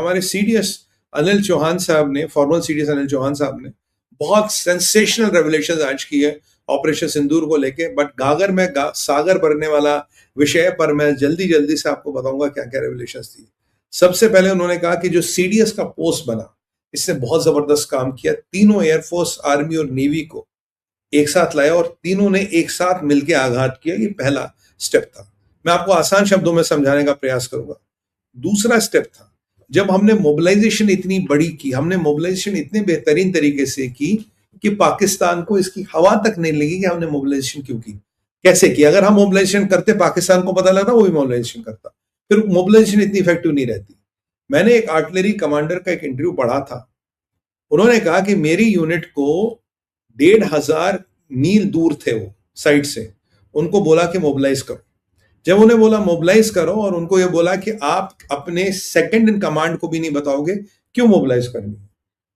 हमारे सीडीएस अनिल चौहान साहब ने, फॉर्मर सीडीएस अनिल चौहान साहब ने बहुत सेंसेशनल रेवलेशन आज की है ऑपरेशन सिंदूर को लेके। बट गागर में सागर भरने वाला विषय पर मैं जल्दी जल्दी से आपको बताऊंगा क्या क्या रेवलेशन थी। सबसे पहले उन्होंने कहा कि जो सीडीएस का पोस्ट बना, इसने बहुत जबरदस्त काम किया। तीनों एयरफोर्स, आर्मी और नेवी को एक साथ लाया और तीनों ने एक साथ मिलकर आघात किया। ये पहला स्टेप था। मैं आपको आसान शब्दों में समझाने का प्रयास करूंगा। दूसरा स्टेप था, जब हमने मोबिलाइजेशन इतनी बड़ी की, हमने मोबिलाइजेशन इतने बेहतरीन तरीके से की कि पाकिस्तान को इसकी हवा तक नहीं लगी कि हमने मोबिलाइजेशन क्यों की, कैसे की। अगर हम मोबिलाइजेशन करते, पाकिस्तान को पता लगता, वो भी मोबिलाइजेशन करता, फिर मोबिलाइजेशन इतनी इफेक्टिव नहीं रहती। मैंने एक आर्टिलरी कमांडर का एक इंटरव्यू पढ़ा था। उन्होंने कहा कि मेरी यूनिट को 1,500 मील दूर थे वो साइड से, उनको बोला कि मोबिलाइज करो। जब उन्हें बोला मोबिलाइज करो और उनको ये बोला कि आप अपने सेकंड इन कमांड को भी नहीं बताओगे क्यों मोबिलाइज करनी है,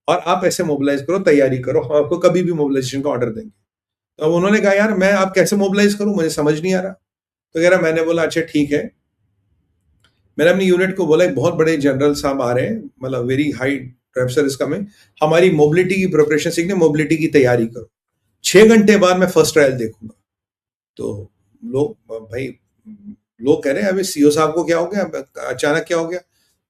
और आप ऐसे मोबिलाइज करो, तैयारी करो, हम आपको कभी भी मोबिलाइजेशन का ऑर्डर देंगे। तो उन्होंने कहा यार मैं आप कैसे मोबिलाइज करूं, मुझे समझ नहीं आ रहा। तो कह रहा, मैंने बोला अच्छा ठीक है। मैंने अपनी यूनिट को बोला एक बहुत बड़े जनरल साहब आ रहे हैं, मतलब very high officer is coming, हमारी मोबिलिटी की प्रिपरेशन सीखने, मोबिलिटी की तैयारी करो, 6 घंटे बाद मैं फर्स्ट ट्रायल देखूंगा। तो लोग भाई, लोग कह रहे हैं अभी सीओ साहब को क्या हो गया, अचानक क्या हो गया।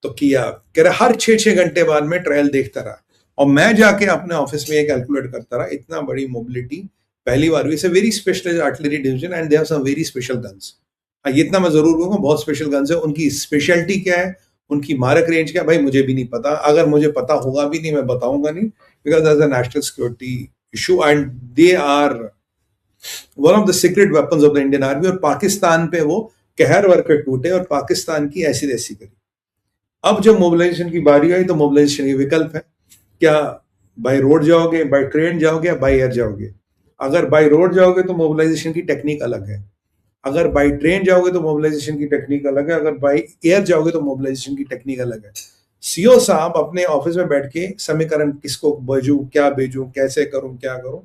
तो किया, कह रहे हर 6 घंटे बाद में ट्रायल देखता रहा और मैं जाके अपने ऑफिस में ये कैलकुलेट करता रहा। इतना बड़ी मोबिलिटी पहली बार हुई। Very specialized artillery division and they have some very special guns. हाँ, ये इतना मैं जरूर कहूंगा, बहुत स्पेशल गन्स है। उनकी स्पेशलिटी क्या है, उनकी मारक रेंज क्या है, भाई मुझे भी नहीं पता। अगर मुझे पता होगा भी नहीं, मैं बताऊंगा नहीं, because that's a national security issue and they are one of the secret weapons of the Indian army. और पाकिस्तान पे वो कहर वर के टूटे और पाकिस्तान की ऐसी तैसी करी। अब जब मोबिलाइजेशन की बारी आई तो मोबिलाइजेशन के विकल्प है, क्या बाय रोड जाओगे, बाय ट्रेन जाओगे या बाय एयर जाओगे। अगर बाय रोड जाओगे तो मोबिलाइजेशन की टेक्निक अलग है, अगर बाय ट्रेन जाओगे तो मोबिलाइजेशन की टेक्निक अलग है, अगर बाय एयर जाओगे तो मोबिलाइजेशन की टेक्निक अलग है। सीओ साहब अपने ऑफिस में बैठ के समीकरण, किसको भेजूं, क्या भेजूं, कैसे करूं, क्या करूं।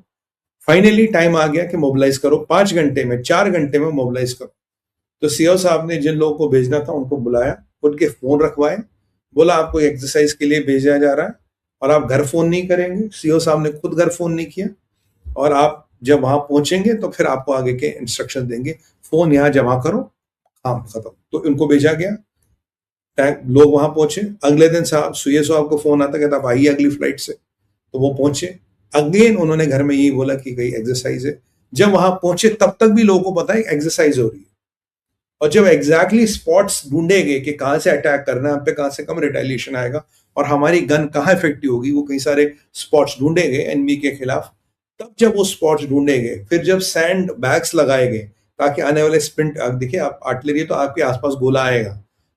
फाइनली टाइम आ गया कि मोबिलाइज करो, 5 घंटे में, 4 घंटे में मोबिलाइज करो। तो सीओ साहब ने जिन लोगों को भेजना था उनको बुलाया, उनके फोन रखवाए, बोला आपको एक्सरसाइज के लिए भेजा जा रहा है और आप घर फोन नहीं करेंगे। सीओ साहब ने खुद घर फोन नहीं किया और आप जब वहां पहुंचेंगे तो फिर आपको आगे के इंस्ट्रक्शन देंगे, फोन यहां जमा करो, काम खत्म। तो इनको भेजा गया, लोग वहां पहुंचे। अगले दिन साहब सीओ साहब को फोन आता, कहता आप आइए अगली फ्लाइट से। तो वो पहुंचे, अगेन उन्होंने घर में यही बोला कि कहीं एक्सरसाइज है। जब वहां पहुंचे तब तक भी लोगों को पता है एक्सरसाइज हो रही है। और जब एग्जैक्टली स्पॉट्स ढूंढे गए कि कहां से अटैक करना है, हम पे कहां से कम रिटेलिएशन आएगा और हमारी गन कहां इफेक्टिव होगी, वो कई सारे स्पॉट्स ढूंढे गए एनिमी के खिलाफ। तब जब वो स्पॉट्स ढूंढे गए, फिर जब सैंड बैग्स लगाए गए ताकि आने वाले स्प्लिंट, देखिए आप आर्टिलरी तो आपके आसपास गोला आएगा,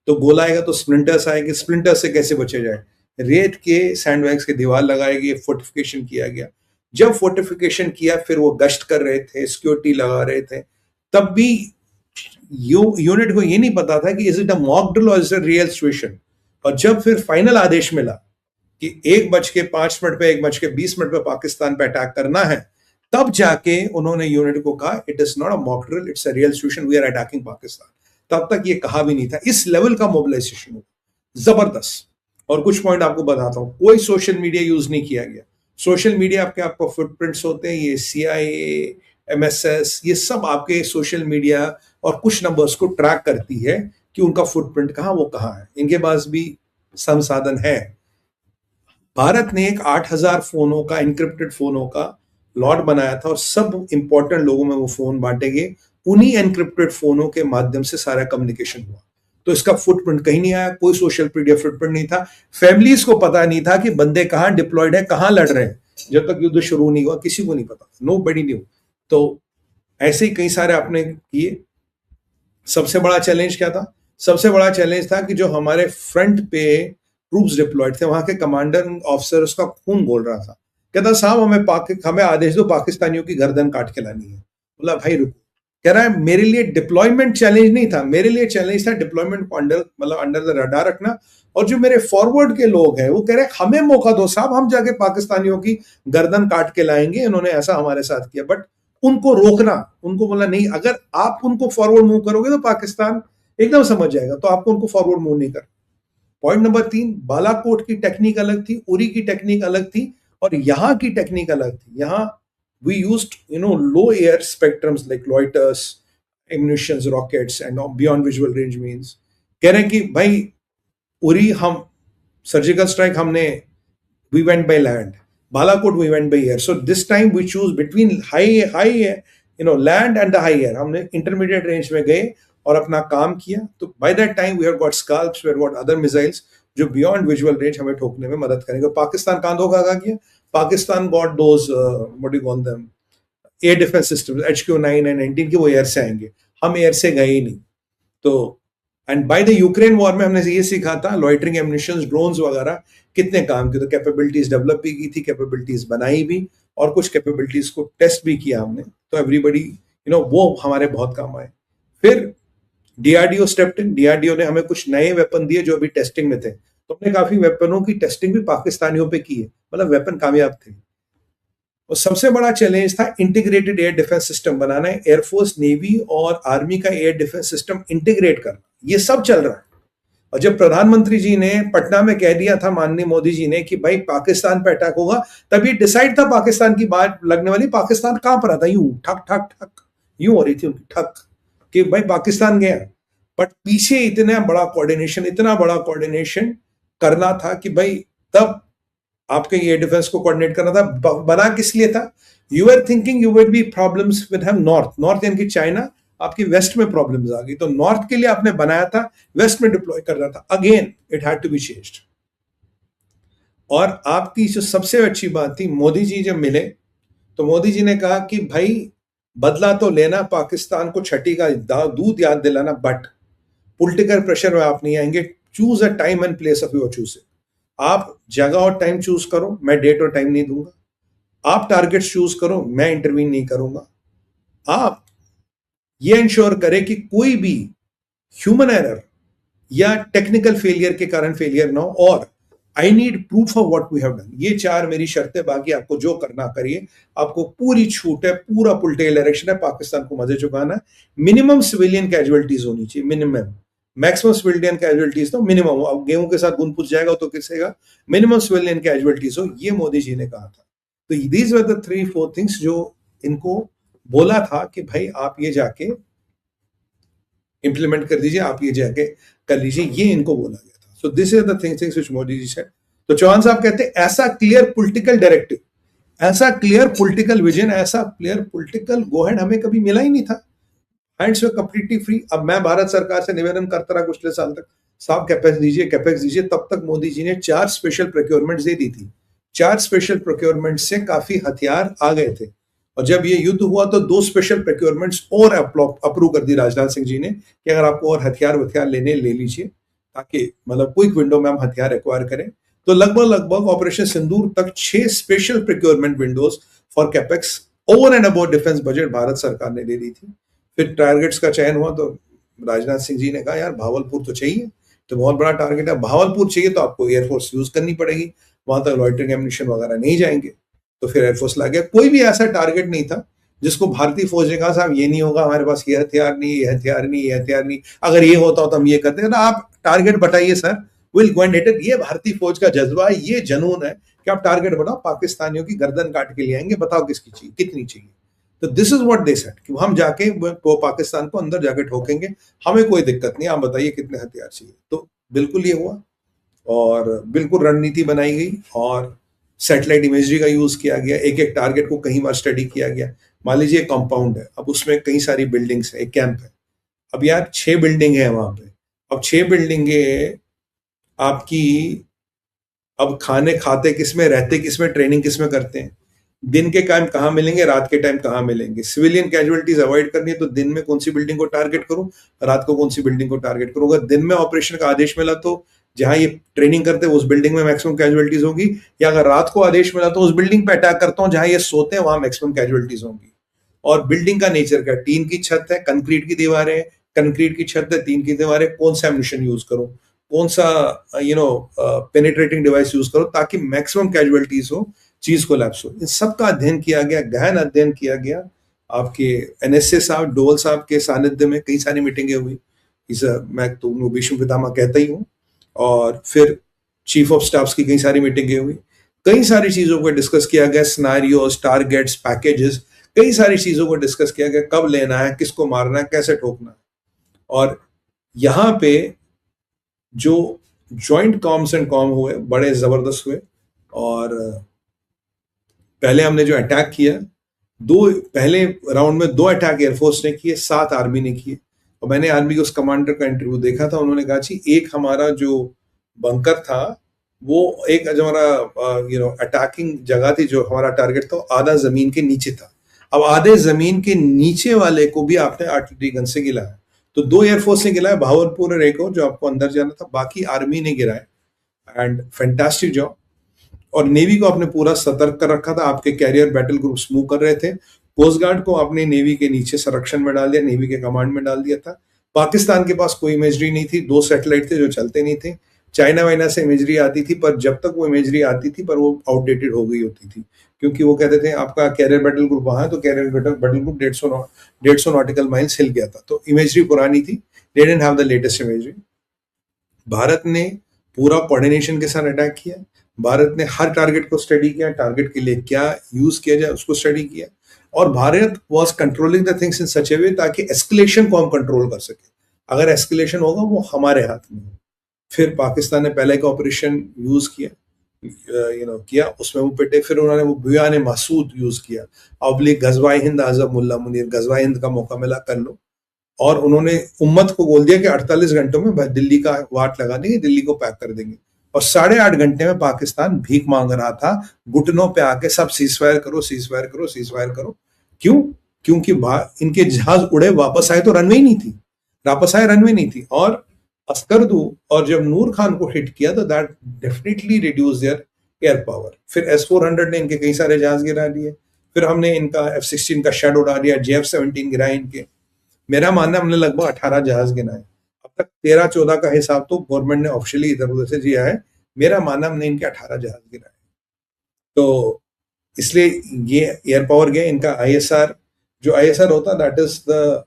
तो गोला आएगा तो स्प्लिंटर्स आएंगे, स्प्लिंटर्स से कैसे बचे जाए, रेत के सैंड बैग्स के दीवार लगाए गए, फोर्टिफिकेशन किया गया। जब फोर्टिफिकेशन किया, फिर वो गश्त कर रहे थे, सिक्योरिटी लगा रहे थे, तब भी यूनिट को ये नहीं पता था कि is it a mock drill और इज इट रियल सिचुएशन। और जब फिर फाइनल आदेश मिला कि 1:05 पे, 1:20 पे पाकिस्तान पे अटैक करना है, तब जाके उन्होंने यूनिट को कहा it is not a mock drill, it's a real situation, we are attacking Pakistan. तब तक ये कहा भी नहीं था। इस लेवल का मोबिलाइजेशन हुआ, जबरदस्त। और कुछ पॉइंट आपको बताता हूं, कोई सोशल मीडिया यूज नहीं किया गया। सोशल मीडिया आपके आपको फुटप्रिंट्स होते हैं, ये CIA, MSS, ये सब आपके सोशल मीडिया और कुछ नंबर्स को ट्रैक करती है कि उनका फुटप्रिंट कहां, वो कहां है। इनके पास भी संसाधन है। भारत ने एक 8,000 फोनों का, इनक्रिप्टेड फोनों का लॉट बनाया था और सब इंपॉर्टेंट लोगों में वो फोन बांटे गए। उन्हीं एनक्रिप्टेड फोनों के माध्यम से सारा कम्युनिकेशन हुआ। तो इसका फुटप्रिंट कहीं नहीं आया, कोई सोशल मीडिया फुटप्रिंट नहीं था। फैमिलीज को पता नहीं था कि बंदे कहां डिप्लॉयड है, कहां लड़ रहे हैं। जब तक युद्ध शुरू नहीं हुआ किसी को नहीं पता, नो बडी न्यू। तो ऐसे ही कई सारे आपने किए। सबसे बड़ा चैलेंज क्या था? सबसे बड़ा चैलेंज था कि जो हमारे फ्रंट पे ट्रूप्स डिप्लॉयड थे, वहां के कमांडर ऑफिसर उसका खून बोल रहा था। कहता साहब हमें आदेश दो, पाकिस्तानियों की गर्दन काट के लानी है। बोला भाई रुको। कह रहा है मेरे लिए डिप्लॉयमेंट चैलेंज नहीं था, मेरे लिए चैलेंज था डिप्लॉयमेंट को अंडर द रडार रखना। और जो मेरे फॉरवर्ड के लोग हैं वो कह रहे हमें मौका दो साहब, हम जाके पाकिस्तानियों की गर्दन काट के लाएंगे, इन्होंने ऐसा हमारे साथ किया। बट उनको रोकना, उनको बोला नहीं, अगर आप उनको फॉरवर्ड मूव करोगे तो पाकिस्तान एकदम समझ जाएगा, तो आपको उनको फॉरवर्ड मूव नहीं कर। पॉइंट नंबर 3, बालाकोट की टेक्निक अलग थी, उरी की टेक्निक अलग थी, और यहाँ की टेक्निक अलग थी. यहाँ we used low air spectrums like loiters, ammunitions, rockets and beyond visual range means. कह रहे हैं कि भाई उरी हम सर्जिकल स्ट्राइक हमने we went by land, Balakot we went by air. So this time we choose between high land and the high air. हमने intermediate range में गए और अपना काम किया. तो by that time we have got scalps, we have got other missiles जो beyond visual range हमें ठोकने में मदद करेंगे. पाकिस्तान कहाँ धोखा खा गया? Pakistan got those what do you call them, air defence system HQ9 and 19 की, वो एयर से आएंगे. हम एयर से गए ही नहीं. तो and by the Ukraine war में हमने ये सीखा था लॉइटरिंग एम्युनिशंस, ड्रोन्स वगैरह कितने काम की. तो कैपेबिलिटीज डेवलप भी की थी, कैपेबिलिटीज बनाई भी, और कुछ कैपेबिलिटीज को टेस्ट भी किया हमने. तो एवरीबडी वो हमारे बहुत काम आए. फिर डीआरडीओ स्टेप्ड इन. डीआरडीओ ने हमें कुछ नए वेपन दिए जो अभी टेस्टिंग में थे. तो हमने काफी वेपनों की टेस्टिंग भी पाकिस्तानियों पे की है, मतलब वेपन कामयाब थे. और सबसे बड़ा चैलेंज था इंटीग्रेटेड एयर डिफेंस सिस्टम बनाना है. एयरफोर्स, नेवी और आर्मी का एयर डिफेंस सिस्टम इंटीग्रेट करना, ये सब चल रहा है. और जब प्रधानमंत्री जी ने पटना में कह दिया था, माननीय मोदी जी ने, कि भाई पाकिस्तान पे अटैक होगा, तब ये डिसाइड था पाकिस्तान की बात लगने वाली. पाकिस्तान कांप रहा था, यूं ठक ठक ठक यूं हो रही थी उनकी ठक, कि भाई पाकिस्तान गया. बट पीछे इतना बड़ा कोऑर्डिनेशन करना था कि भाई तब आपके एयर डिफेंस को कोऑर्डिनेट करना था. बना किस लिए था? You are thinking you will be problems with हम नॉर्थ यानी कि चाइना, आपकी वेस्ट में प्रॉब्लम्स आ गई. तो नॉर्थ के लिए आपने बनाया था, वेस्ट में डिप्लॉय कर रहा था. Again it had to be changed. और आपकी जो सबसे अच्छी बात थी, मोदी जी जब मिले तो मोदी जी ने कहा कि भाई बदला तो लेना, पाकिस्तान को छठी का दूध याद दिलाना, बट पॉलिटिकल प्रेशर में आप नहीं आएंगे. Choose a time and place of your choosing. आप जगह और टाइम चूज करो, मैं डेट और टाइम नहीं दूंगा. आप टारगेट चूज करो, मैं इंटरवीन नहीं करूंगा. आप ये इंश्योर करें कि कोई भी ह्यूमन एरर या टेक्निकल फेलियर के कारण फेलियर ना हो, और I need proof of what we have done. ये 4 मेरी शर्तें. बाकी आपको जो करना करिए, आपको पूरी छूट है, पूरा पॉलिटिकल डायरेक्शन है. पाकिस्तान को मजे चुकाना है. मिनिमम सिविलियन कैजुअलिटीज होनी चाहिए, मिनिमम. मैक्सिमम सिविलियन कैजुअलिटीज तो मिनिमम. अब गेहूं के साथ गुन पूछ जाएगा तो किसेगा, मिनिमम सिविलियन कैजुअलिटीज हो, ये मोदी जी ने कहा था. तो दीज वर द 3-4 थिंग्स जो इनको बोला था कि भाई आप ये जाके इंप्लीमेंट कर दीजिए, आप ये जाके कर लीजिए, ये इनको बोला गया था. So this is the things which Modi ji said. तो चौहान साहब कहते हैं ऐसा क्लियर पॉलिटिकल डायरेक्टिव, ऐसा क्लियर पॉलिटिकल विजन, ऐसा क्लियर पॉलिटिकल गोहेड हमें कभी मिला ही नहीं था. Hands were completely free. अब मैं भारत सरकार से निवेदन करता रहा पिछले साल तक, साहब कैपेक्स दीजिए. तब तक मोदी जी ने 4 स्पेशल प्रोक्योरमेंट दे दी थी. 4 स्पेशल प्रोक्योरमेंट से काफी हथियार आ गए थे. और जब ये युद्ध हुआ तो 2 स्पेशल प्रोक्योरमेंट्स और अप्रूव कर दी राजनाथ सिंह जी ने, कि अगर आपको और हथियार लेने ले लीजिए, ताकि मतलब क्विक विंडो में हम हथियार एक्वायर करें. तो लगभग ऑपरेशन सिंदूर तक 6 special procurement Windows for capex over and about defence budget Bharat सरकार ने ले ली थी. फिर टारगेट्स का चयन हुआ तो राजनाथ सिंह जी ने कहा यार भावलपुर तो चाहिए, तो बहुत बड़ा टारगेट है, भावलपुर चाहिए तो आपको एयरफोर्स यूज करनी पड़ेगी, वहां तक लॉइटरिंग एम्युनिशन वगैरह नहीं जाएंगे. तो फिर एयरफोर्स ला गया. कोई भी ऐसा टारगेट नहीं था जिसको भारतीय फौज ने कहा साहब ये नहीं होगा, हमारे पास ये हथियार नहीं, ये हथियार नहीं, ये हथियार नहीं, अगर ये होता हो तो हम ये करते हैं. ना आप टारगेट बताइए sir, will go and hit it. ये भारतीय फौज का जज्बा है, ये जनून है कि आप टारगेट बनाओ, पाकिस्तानियों की गर्दन काट के लिए आएंगे, बताओ किसकी चाहिए, कितनी चाहिए. तो this is what they said कि हम जाके वो पाकिस्तान को अंदर जाके ठोकेंगे, हमें कोई दिक्कत नहीं, आप बताइए कितने हथियार चाहिए. तो बिल्कुल ये हुआ, और बिल्कुल रणनीति बनाई गई, और सैटेलाइट इमेजरी का यूज किया गया. एक एक टारगेट को कहीं बार स्टडी किया गया. मान लीजिए कंपाउंड है, अब उसमें कई सारी बिल्डिंग्स है, एक कैंप है. अब यार 6 बिल्डिंग है वहां पे. अब 6 बिल्डिंगे आपकी, अब खाने खाते किसमें, रहते किसमें, ट्रेनिंग किसमें करते हैं, दिन के टाइम कहाँ मिलेंगे, रात के टाइम कहाँ मिलेंगे. सिविलियन कैजुअलिटीज अवॉइड करनी है तो दिन में कौन सी बिल्डिंग को टारगेट करूं, रात को कौन सी बिल्डिंग को टारगेट करूं. अगर दिन में ऑपरेशन का आदेश मिला तो जहां ये ट्रेनिंग करते हैं उस बिल्डिंग में मैक्सिमम कैजुअलिटीज होगी, या अगर रात को आदेश मिला तो उस बिल्डिंग पे अटैक करता हूं जहां ये सोते हैं, वहां मैक्सिमम कैजुअलिटीज होंगी. और बिल्डिंग का नेचर क्या, टीन की छत है, कंक्रीट की दीवारें, कंक्रीट की छत है, टीन की दीवारें, कौन सा एम्युनिशन यूज करो, कौन सा पेनिट्रेटिंग डिवाइस यूज करो ताकि मैक्सिमम कैजुअलिटीज हो, चीज को लैप्स हो. इन सब का अध्ययन किया गया, गहन अध्ययन किया गया. आपके एनएसए साहब, डोवल साहब के सानिध्य में कई सारी मीटिंगें हुई. मैं तो भीष्म पितामह कहता ही हूँ. और फिर चीफ ऑफ स्टाफ्स की कई सारी मीटिंगें हुई, कई सारी चीजों को डिस्कस किया गया, सिनेरियोस, टारगेट्स, पैकेजेस, कई सारी चीजों को डिस्कस किया गया, कब लेना है, किसको मारना है, कैसे ठोकना है। और यहाँ पे जो जॉइंट कॉम्स एंड कॉम हुए बड़े जबरदस्त हुए। और पहले हमने जो अटैक किया, पहले राउंड में 2 अटैक एयरफोर्स ने किए, 7 आर्मी ने किए। और मैंने आर्मी के उस कमांडर का इंटरव्यू देखा था, उन्होंने कहा जी एक हमारा जो बंकर था, वो एक जो हमारा अटैकिंग जगह थी, जो हमारा टारगेट था, आधा जमीन के नीचे था। अब आधे जमीन के नीचे वाले को भी आपने आर्टिलरी गन से गिराया। तो 2 एयरफोर्स ने गिराया, भावलपुर और एक और जो आपको अंदर जाना था, बाकी आर्मी ने गिराए। And fantastic job. और नेवी को आपने पूरा सतर्क कर रखा था, आपके कैरियर बैटल ग्रुप्स मूव कर रहे थे। कोस्ट गार्ड को आपने नेवी के नीचे संरक्षण में डाल दिया, नेवी के कमांड में डाल दिया था। पाकिस्तान के पास कोई इमेजरी नहीं थी, 2 सैटेलाइट थे जो चलते नहीं थे। चाइना वाइना से इमेजरी आती थी, पर जब तक वो इमेजरी आती थी पर वो आउटडेटेड हो गई होती थी, क्योंकि वो कहते थे आपका कैरियर बैटल ग्रुप वहां है, तो carrier battle group 150 nautical miles हिल गया था, तो इमेजरी पुरानी थी। They didn't have the latest imagery. Bharat ने पूरा कोऑर्डिनेशन के साथ अटैक किया। भारत ने हर टारगेट को स्टडी किया, टारगेट के लिए क्या यूज किया जाए उसको स्टडी किया। और Bharat was controlling the things in such a way ताकि एस्केलेशन को हम कंट्रोल कर सके। अगर एस्केलेशन होगा वो हमारे हाथ में है। फिर पाकिस्तान ने पहले का ऑपरेशन यूज किया, किया, उसमें वो पिटे। फिर उन्होंने वो बुयान मासूद यूज किया, अबली गजवाए हिंद आजम मुल्ला मुनीर, गजवाए हिंद का मौका मिला कर लो। और उन्होंने उम्मत को बोल दिया कि 48 घंटों में दिल्ली का वाट लगा देंगे, दिल्ली को पैक कर देंगे। और 8.5 घंटे में पाकिस्तान भीख मांग रहा था, घुटनों पे आके सब सीजफायर करो, सीजफायर करो, सीजफायर करो। क्यों? क्योंकि इनके जहाज उड़े, वापस आए तो रनवे नहीं थी, वापस आए रनवे नहीं थी। और अस्करदू और जब नूर खान को हिट किया तो that definitely reduce there air power. फिर S-400 ने इनके कई सारे जहाज गिरा दिए। फिर हमने इनका F-16 का शेड उड़ा दिया, JF-17 गिराए इनके। मेरा मानना है हमने लगभग 18 जहाज गिनाए। अब तक 13-14 का हिसाब तो गवर्नमेंट ने ऑफिशियली इधर उधर से दिया है। मेरा मानना हमने इनके 18 जहाज गिनाए। तो इसलिए ये एयर पावर गया। इनका ISR, जो ISR होता that is the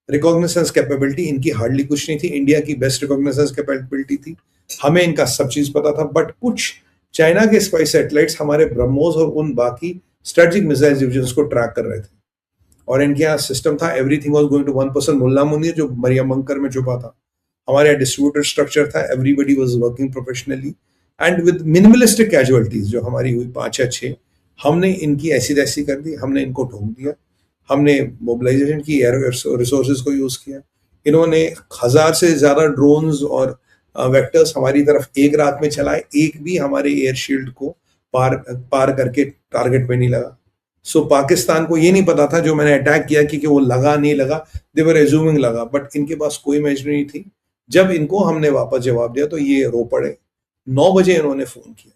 recognitions capability, इनकी हार्डली कुछ नहीं थी। इंडिया की बेस्ट रिकॉग्निशंस कैपेबिलिटी थी, हमें इनका सब चीज पता था। बट कुछ चाइना के स्पाई सैटेलाइट्स हमारे ब्रह्मोस और उन बाकी स्ट्रेटेजिक मिसाइल डिविजन को ट्रैक कर रहे थे। और इनके यहाँ सिस्टम था, everything was going to one person Mullah Munir, जो मरियम बंकर में छुपा था। हमारे यहाँ डिस्ट्रीब्यूटेड स्ट्रक्चर था, everybody was working professionally and with minimalistic casualties जो हमारी हुई 5 या 6। हमने इनकी ऐसी तैसी कर दी, हमने इनको ठोक दिया। हमने मोबिलाइजेशन की, एयर रिसोर्सेज को यूज किया। इन्होंने 1000 से ज्यादा ड्रोन्स और वेक्टर्स हमारी तरफ एक रात में चलाए, एक भी हमारे एयर शील्ड को पार करके टारगेट पे नहीं लगा। सो पाकिस्तान को ये नहीं पता था जो मैंने अटैक किया कि वो लगा नहीं लगा, दे वर एज्यूमिंग लगा, बट इनके पास कोई इमेजिनरी नहीं थी। जब इनको हमने वापस जवाब दिया तो ये रो पड़े। 9 बजे इन्होंने फोन किया,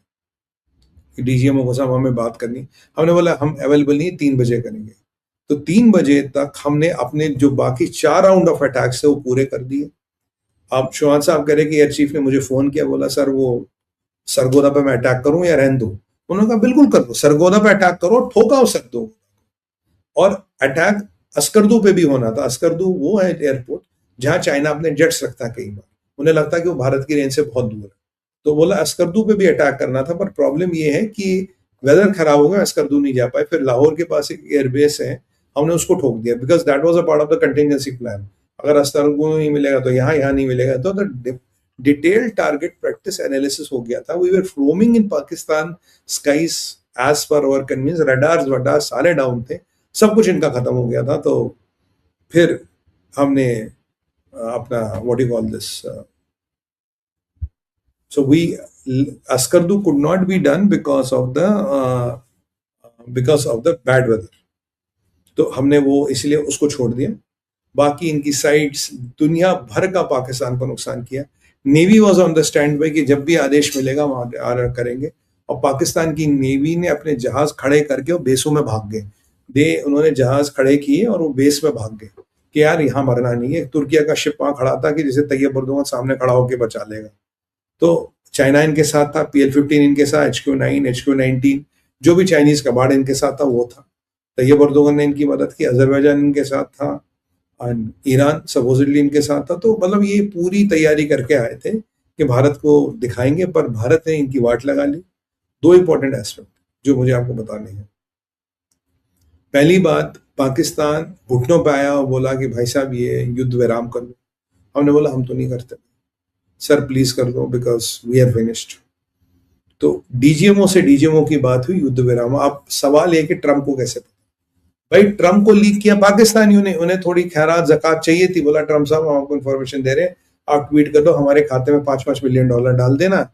DGMO को साहब हमें बात करनी। हमने बोला हम अवेलेबल नहीं, 3 बजे करेंगे। तो 3 बजे तक हमने अपने जो बाकी 4 राउंड ऑफ अटैक्स है वो पूरे कर दिए। अब चौहान साहब कह रहे कि एयर चीफ ने मुझे फोन किया, बोला सर वो सरगोदा पे मैं अटैक करूं या रहने दूं। उन्होंने कहा बिल्कुल कर दो, सरगोदा पे अटैक करो, ठोकाओ सकते। और अटैक अस्करदू पे भी होना था। अस्करदू वो है एयरपोर्ट जहां चाइना अपने जेट्स रखता है, कई बार उन्हें लगता है कि वो भारत की रेंज से बहुत दूर है, तो बोला अस्करदू पे भी अटैक करना था। पर प्रॉब्लम ये है कि वेदर खराब हो गया, अस्करदू नहीं जा पाए। फिर लाहौर के पास एक एयरबेस है, हमने उसको ठोक दिया, because that was a part of the contingency plan. अगर अस्करदू नहीं मिलेगा तो यहाँ नहीं मिलेगा। तो डिटेल्ड टारगेट प्रैक्टिस एनालिसिस हो गया था। We were roaming in Pakistan skies as per our convenience, radars वडार सारे डाउन थे, सब कुछ इनका खत्म हो गया था। तो फिर हमने अपना what you call this, so we Skardu could not be done because of the bad weather. तो हमने वो इसलिए उसको छोड़ दिया। बाकी इनकी साइट्स दुनिया भर का पाकिस्तान को नुकसान किया। Navy was on the stand by कि जब भी आदेश मिलेगा वहां आर्डर करेंगे। और पाकिस्तान की नेवी ने अपने जहाज खड़े करके वो बेसों में भाग गए। उन्होंने जहाज खड़े किए और वो बेस में भाग गए कि यार यहाँ मरना नहीं है। तुर्किया का शिप वहां खड़ा था कि जिसे तैयब एर्दोगन सामने खड़ा होकर बचा लेगा। तो चाइना इनके साथ था, PL-15 इनके साथ, HQ-9, HQ-19 जो भी चाइनीज कबाड़ इनके साथ था वो था। तैयब एर्दोगन ने इनकी मदद की, अजरबैजान इनके साथ था, ईरान सपोजिटली इनके साथ था। तो मतलब ये पूरी तैयारी करके आए थे कि भारत को दिखाएंगे, पर भारत ने इनकी वाट लगा ली। दो इंपॉर्टेंट एस्पेक्ट जो मुझे आपको बताने हैं। पहली बात, पाकिस्तान घुटनों पे आया और बोला कि भाई साहब ये युद्ध विराम कर लो। हमने बोला हम तो नहीं करते सर, प्लीज कर दो बिकॉज वी आर फिनिश्ड। तो डीजीएमओ से डीजीएमओ की बात हुई, युद्ध विराम। अब सवाल है कि ट्रंप को कैसे पता? भाई ट्रंप को लीक किया पाकिस्तानियों ने, उन्हें थोड़ी खैरात ज़कात चाहिए थी, बोला ट्रंप साहब हम आपको इन्फॉर्मेशन दे रहे हैं, आप ट्वीट कर दो, हमारे खाते में $5-5 मिलियन डाल देना,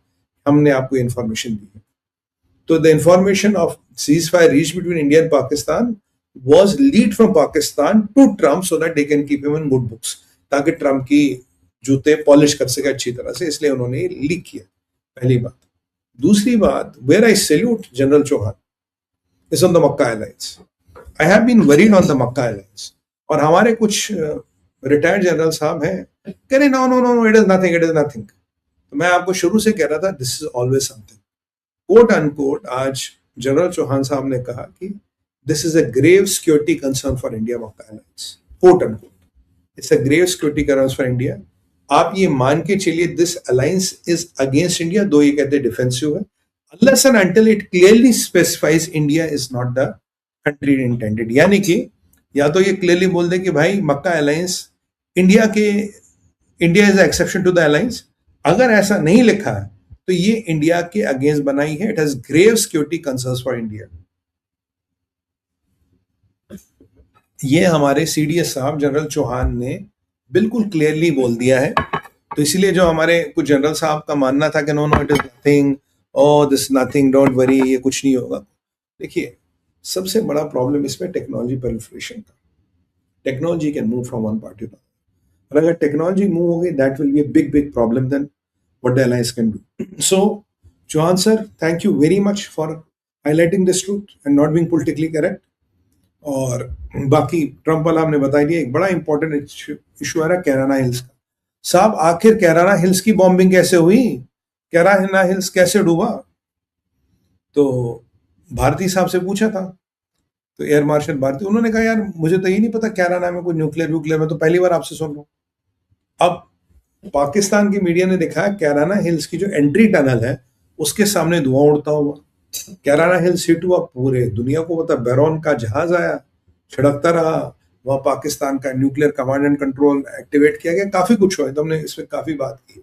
हमने आपको इन्फॉर्मेशन दी है। तो the information of ceasefire reach between India and Pakistan was leaked from Pakistan to Trump so that they can keep him in good books, ताकि ट्रंप की जूते पॉलिश कर सके अच्छी तरह से, इसलिए उन्होंने लीक किया। पहली बात। दूसरी बात, where I salute General Chauhan is on the Mecca alliance. I have been worried on the Mecca alliance, और हमारे कुछ रिटायर्ड जनरल साहब हैं कह रहे no no no it is nothing, it is nothing. तो मैं आपको शुरू से कह रहा था this is always something, quote unquote. आज जनरल चौहान साहब ने कहा कि this is a grave security concern for India, Makkah Alliance, quote unquote. It's a grave security concern for India. आप ये मान के चलिए this alliance is against India, दो ये कहते हैं डिफेंसिव है, unless and until it clearly specifies India is not the country intended। यानी कि या तो ये क्लियरली बोल दे कि भाई मक्का alliance India is exception to the alliance. अगर ऐसा नहीं लिखा है तो ये इंडिया के अगेंस्ट बनाई है। It has grave security concerns for India. ये हमारे सीडीएस साहब जनरल चौहान ने बिल्कुल क्लियरली बोल दिया है। तो इसलिए जो हमारे कुछ जनरल साहब का मानना था कि no no it is nothing, oh this nothing, don't worry, ये कुछ नहीं होगा। देखिए सबसे बड़ा प्रॉब्लम इसमें टेक्नोलॉजी प्रोलिफरेशन का। Technology can move from one part to another, और अगर टेक्नोलॉजी मूव हो गई that will be a big big problem then what the alliance can do. So Chauhan sir, thank you very much for highlighting this truth and not being politically correct. और बाकी Trump वाला हमने बता दिया। एक बड़ा इंपॉर्टेंट इशू आ रहा है कैराना हिल्स का। साहब आखिर कैराना हिल्स की बॉम्बिंग कैसे हुई? कैराना हिल्स कैसे डूबा? तो भारती साहब से पूछा था, तो एयर मार्शल भारती, उन्होंने कहा यार मुझे तो ये नहीं पता कैराना में कोई न्यूक्लियर, मैं तो पहली बार आपसे सुन रहा हूँ। अब पाकिस्तान की मीडिया ने दिखाया कैराना हिल्स की जो एंट्री टनल है उसके सामने धुआं उड़ता हुआ। कैराना हिल्स हिट हुआ, पूरे दुनिया को पता, बैरॉन का जहाज आया, छिड़कता रहा, वहां पाकिस्तान का nuclear command and control activate किया गया, काफी कुछ हुआ। तो हमने इसमें काफी बात की।